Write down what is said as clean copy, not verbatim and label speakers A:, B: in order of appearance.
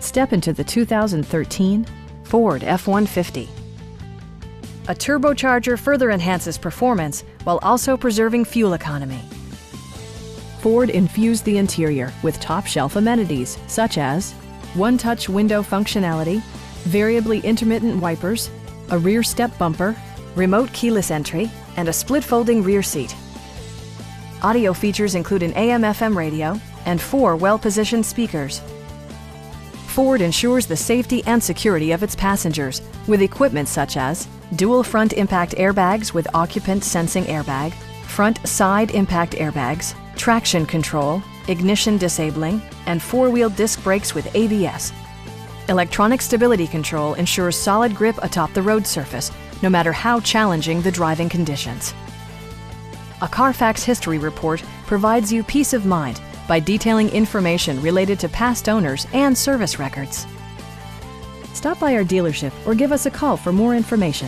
A: Step into the 2013 Ford F-150. A turbocharger further enhances performance while also preserving fuel economy. Ford infused the interior with top-shelf amenities such as one-touch window functionality, variably intermittent wipers, a rear step bumper, remote keyless entry, and a split-folding rear seat. Audio features include an AM/FM radio and 4 well-positioned speakers. Ford ensures the safety and security of its passengers with equipment such as dual front impact airbags with occupant sensing airbag, front side impact airbags, traction control, ignition disabling, and 4-wheel disc brakes with ABS. Electronic stability control ensures solid grip atop the road surface, no matter how challenging the driving conditions. A Carfax history report provides you peace of mind by detailing information related to past owners and service records. Stop by our dealership or give us a call for more information.